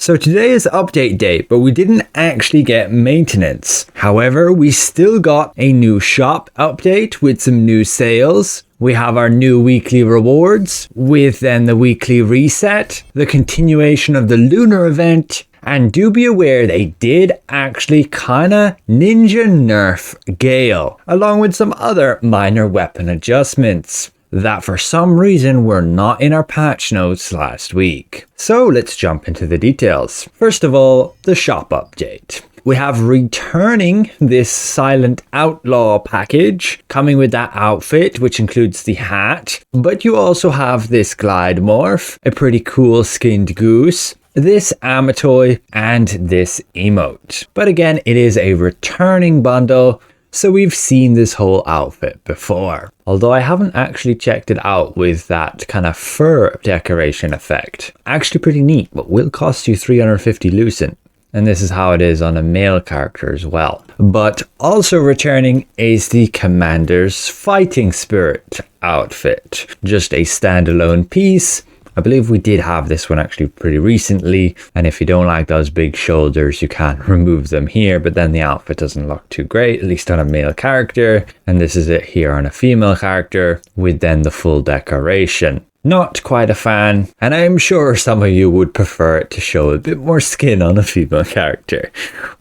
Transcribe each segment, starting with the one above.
So today is update day, but we didn't actually get maintenance. However, we still got a new shop update with some new sales. We have our new weekly rewards with then the weekly reset, the continuation of the Lunar Event, and do be aware they did actually kinda ninja nerf Gale, along with some other minor weapon adjustments that for some reason were not in our patch notes last week. So let's jump into the details. First of all, the shop update. We have returning this Silent Outlaw package, coming with that outfit, which includes the hat. But you also have this glide morph, a pretty cool skinned goose, this Amitoi, and this emote. But again, it is a returning bundle, so we've seen this whole outfit before. Although I haven't actually checked it out with that kind of fur decoration effect. Actually pretty neat, but will cost you 350 lucent. And this is how it is on a male character as well. But also returning is the Commander's Fighting Spirit outfit. Just a standalone piece. I believe we did have this one actually pretty recently, and if you don't like those big shoulders, you can remove them here, but then the outfit doesn't look too great, at least on a male character. And this is it here on a female character with then the full decoration. Not quite a fan, and I'm sure some of you would prefer it to show a bit more skin on a female character.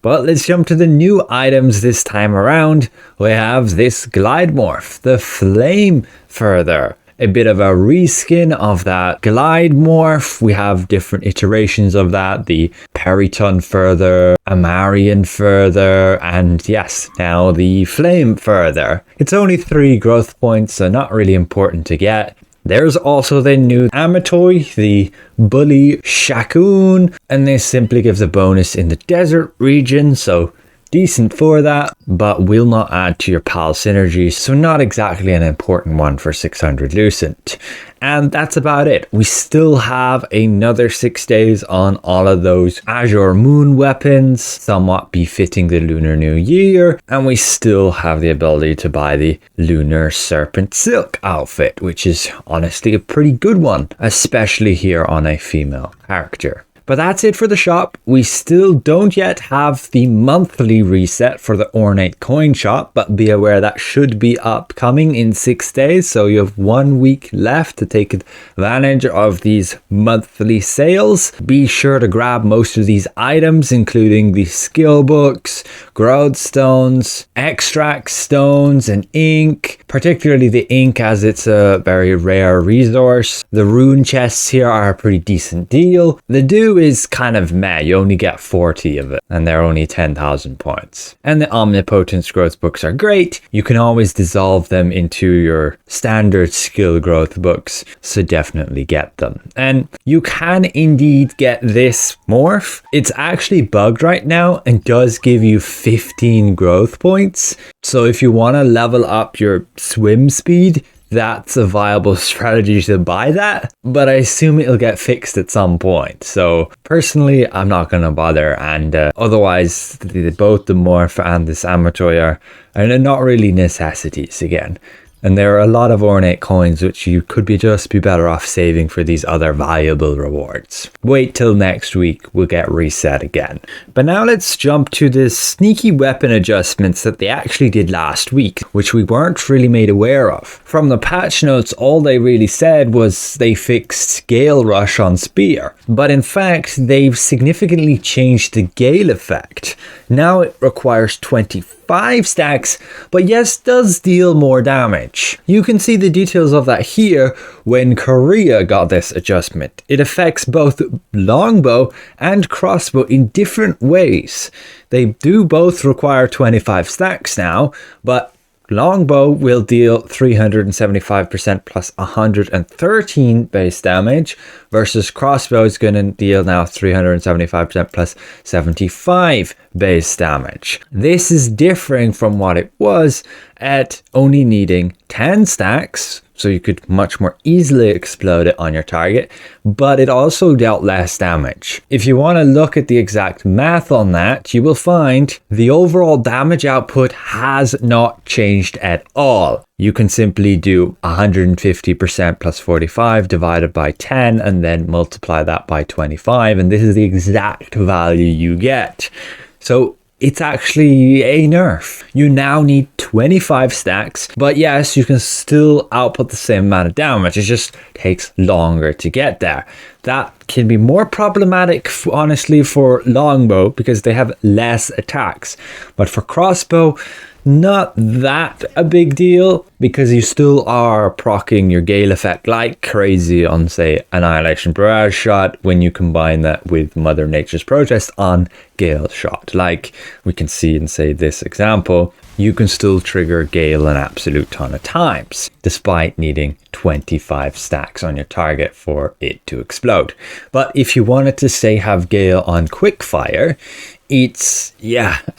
But let's jump to the new items this time around. We have this glide morph, the Flame Ferthur. A bit of a reskin of that glide morph. We have different iterations of that, the Periton Ferthur, Amarian Ferthur, and yes, now the Flame Ferthur. It's only 3 growth points, so not really important to get. There's also the new Amitoi, the Bully Shaccoon, and this simply gives a bonus in the desert region, so decent for that, but will not add to your pal synergies, so not exactly an important one for 600 lucent. And that's about it. We still have another 6 days on all of those Azure Moon weapons, somewhat befitting the Lunar New Year, and we still have the ability to buy the Lunar Serpent Silk outfit, which is honestly a pretty good one, especially here on a female character. But that's it for the shop. We still don't yet have the monthly reset for the Ornate Coin shop, but be aware that should be upcoming in 6 days. So you have 1 week left to take advantage of these monthly sales. Be sure to grab most of these items, including the skill books, growth stones, extract stones, and ink. Particularly the ink, as it's a very rare resource. The rune chests here are a pretty decent deal. The do is kind of meh, you only get 40 of it, and they're only 10,000 points. And the Omnipotence growth books are great. You can always dissolve them into your standard skill growth books, so definitely get them. And you can indeed get this morph. It's actually bugged right now and does give you 15 growth points. So if you want to level up your swim speed, that's a viable strategy to buy that, but I assume it'll get fixed at some point. So personally, I'm not going to bother, and otherwise both the morph and this Amitoi are not really necessities again. And there are a lot of ornate coins which you could just be better off saving for these other valuable rewards. Wait till next week, we'll get reset again. But now let's jump to the sneaky weapon adjustments that they actually did last week, which we weren't really made aware of. From the patch notes, all they really said was they fixed Gale Rush on Spear. But in fact, they've significantly changed the Gale effect. Now it requires 25 stacks, but yes, does deal more damage. You can see the details of that here when Korea got this adjustment. It affects both Longbow and Crossbow in different ways. They do both require 25 stacks now, but Longbow will deal 375% plus 113 base damage, versus Crossbow is going to deal now 375% plus 75 base damage. This is differing from what it was at only needing 10 stacks, so you could much more easily explode it on your target, but it also dealt less damage. If you want to look at the exact math on that, you will find the overall damage output has not changed at all. you can simply do 150% plus 45 divided by 10 and then multiply that by 25, and this is the exact value you get. So it's actually a nerf. You now need 25 stacks, but yes, you can still output the same amount of damage. It just takes longer to get there. That can be more problematic, honestly, for Longbow because they have less attacks. But for Crossbow, not that a big deal because you still are proccing your Gale effect like crazy on, say, Annihilation Barrage Shot when you combine that with Mother Nature's Protest on Gale Shot. Like we can see in, say, this example, you can still trigger Gale an absolute ton of times despite needing 25 stacks on your target for it to explode. But if you wanted to, say, have Gale on Quickfire, it's,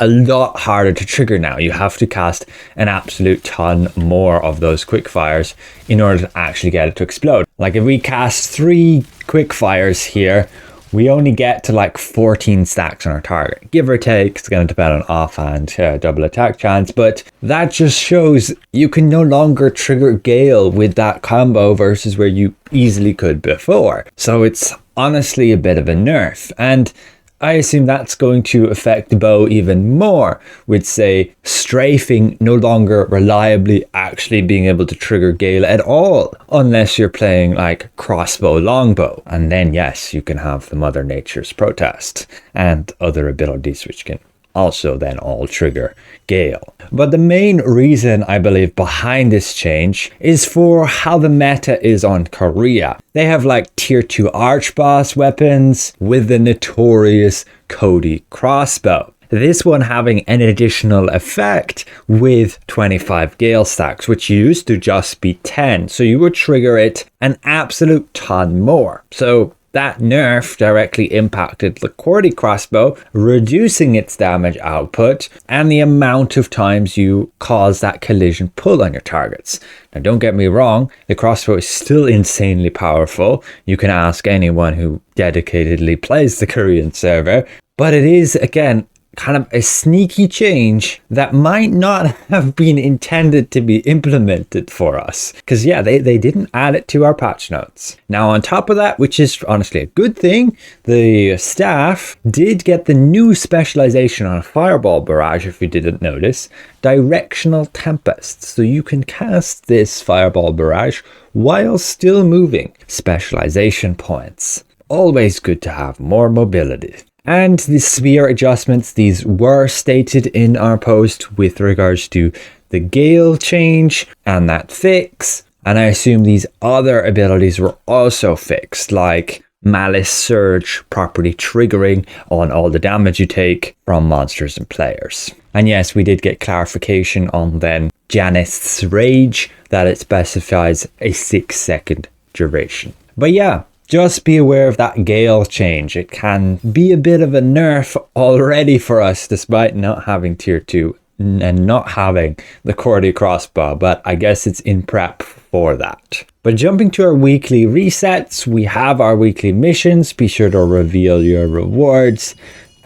a lot harder to trigger now. You have to cast an absolute ton more of those quickfires in order to actually get it to explode. Like if we cast 3 quickfires here, we only get to like 14 stacks on our target. Give or take, it's going to depend on offhand double attack chance, but that just shows you can no longer trigger Gale with that combo versus where you easily could before. So it's honestly a bit of a nerf, and I assume that's going to affect the bow even more, with, say, strafing no longer reliably actually being able to trigger Gale at all, unless you're playing like Crossbow Longbow. And then yes, you can have the Mother Nature's Protest and other abilities which can also then all trigger Gale. But the main reason I believe behind this change is for how the meta is on Korea. They have like tier 2 archboss weapons with the notorious Cody crossbow. This one having an additional effect with 25 Gale stacks, which used to just be 10. So you would trigger it an absolute ton more. So that nerf directly impacted the Cody crossbow, reducing its damage output and the amount of times you cause that collision pull on your targets. Now don't get me wrong, the crossbow is still insanely powerful. You can ask anyone who dedicatedly plays the Korean server, but it is, again, kind of a sneaky change that might not have been intended to be implemented for us, because they didn't add it to our patch notes. Now on top of that, which is honestly a good thing, the staff did get the new specialization on Fireball Barrage, if you didn't notice, Directional Tempest, so you can cast this Fireball Barrage while still moving. Specialization points, always good to have more mobility. And the sphere adjustments, these were stated in our post with regards to the Gale change and that fix. And I assume these other abilities were also fixed, like Malice Surge properly triggering on all the damage you take from monsters and players. And yes, we did get clarification on then Janith's Rage, that it specifies a 6-second duration. But yeah, just be aware of that Gale change. It can be a bit of a nerf already for us, despite not having tier 2 and not having the Cody crossbow, but I guess it's in prep for that. But jumping to our weekly resets, we have our weekly missions. Be sure to reveal your rewards,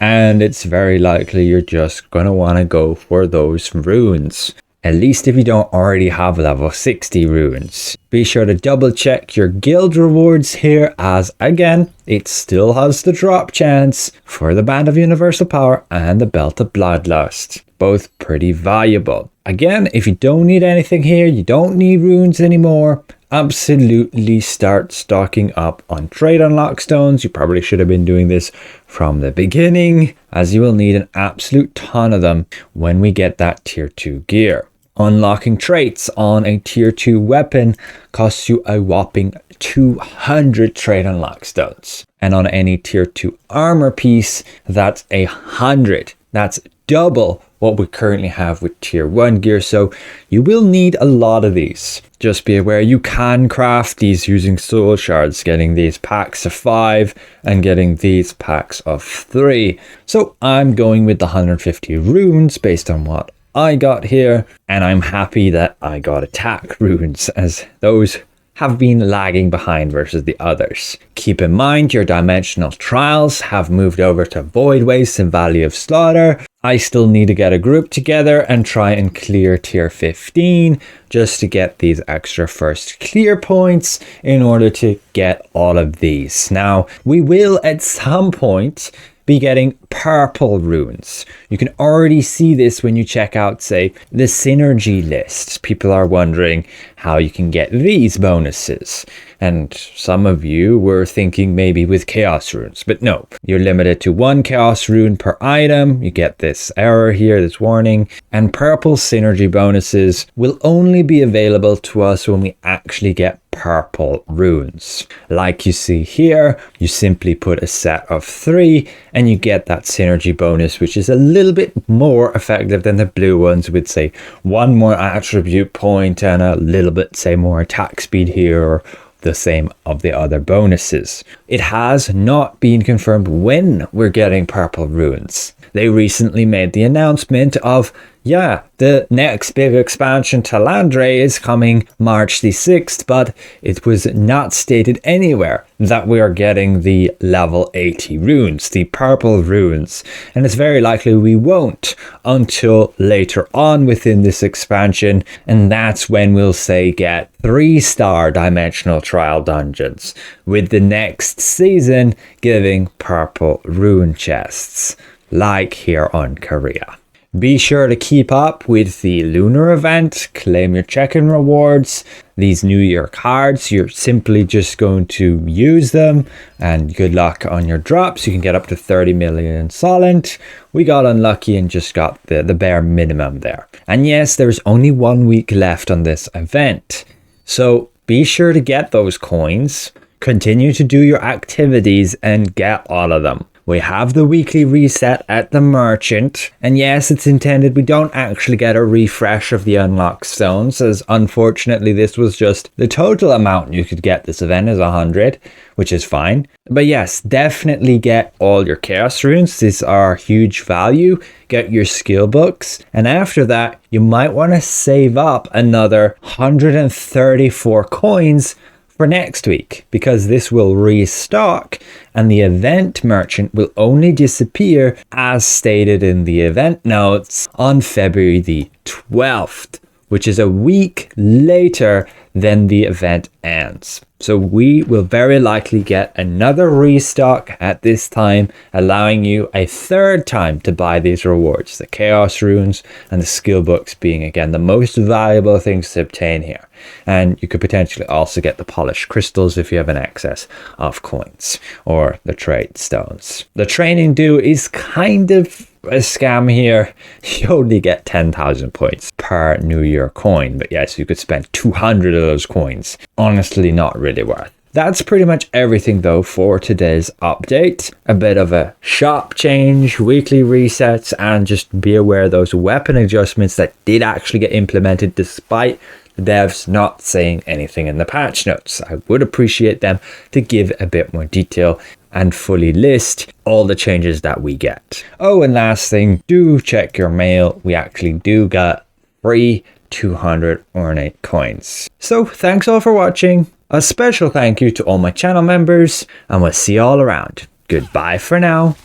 and it's very likely you're just going to want to go for those runes. At least if you don't already have level 60 runes. Be sure to double check your guild rewards here, as again, it still has the drop chance for the Band of Universal Power and the Belt of Bloodlust. Both pretty valuable. Again, if you don't need anything here, you don't need runes anymore, absolutely start stocking up on trade unlock stones. You probably should have been doing this from the beginning, as you will need an absolute ton of them when we get that tier 2 gear. Unlocking traits on a tier 2 weapon costs you a whopping 200 trade unlock stones. And on any tier 2 armor piece, that's 100. That's double what we currently have with tier 1 gear, so you will need a lot of these. Just be aware you can craft these using soul shards, getting these packs of 5 and getting these packs of 3. So I'm going with the 150 runes based on what I got here, and I'm happy that I got attack runes, as those have been lagging behind versus the others. Keep in mind your dimensional trials have moved over to Void Waste and Valley of Slaughter, I still need to get a group together and try and clear tier 15 just to get these extra first clear points in order to get all of these. Now, we will at some point be getting purple runes. You can already see this when you check out, say, the synergy list. People are wondering how you can get these bonuses. And some of you were thinking maybe with chaos runes, but no, you're limited to 1 chaos rune per item. You get this error here, this warning, and purple synergy bonuses will only be available to us when we actually get purple runes. Like you see here, you simply put a set of 3 and you get that synergy bonus, which is a little bit more effective than the blue ones with, say, 1 more attribute point and a little bit, say, more attack speed here, or the same of the other bonuses. It has not been confirmed when we're getting purple runes. They recently made the announcement of, yeah, the next big expansion to Landray is coming March the 6th, but it was not stated anywhere that we are getting the level 80 runes, the purple runes. And it's very likely we won't until later on within this expansion. And that's when we'll say get 3-star dimensional trial dungeons, with the next season giving purple rune chests, like here on Korea. Be sure to keep up with the Lunar Event, claim your check-in rewards. These New Year cards, you're simply just going to use them, and good luck on your drops. You can get up to 30 million solent. We got unlucky and just got the bare minimum there. And yes, there's only 1 week left on this event, so be sure to get those coins, continue to do your activities and get all of them. We have the weekly reset at the merchant, and yes, it's intended we don't actually get a refresh of the unlocked stones, as unfortunately this was just the total amount you could get this event is 100, which is fine. But yes, definitely get all your chaos runes. These are huge value. Get your skill books, and after that you might want to save up another 134 coins for next week, because this will restock and the event merchant will only disappear as stated in the event notes on February the 12th, which is a week later than the event ends. So we will very likely get another restock at this time, allowing you a 3rd time to buy these rewards, the chaos runes and the skill books being again the most valuable things to obtain here. And you could potentially also get the polished crystals if you have an excess of coins, or the trade stones. The training do is kind of a scam here. You only get 10,000 points per New Year coin, but yes, you could spend 200 of those coins. Honestly, not really worth. That's pretty much everything though for today's update. A bit of a shop change, weekly resets, and just be aware of those weapon adjustments that did actually get implemented despite the devs not saying anything in the patch notes. I would appreciate them to give a bit more detail and fully list all the changes that we get. Oh, and last thing, do check your mail. We actually do get free 200 Ornate Coins. So thanks all for watching. A special thank you to all my channel members, and we'll see you all around. Goodbye for now.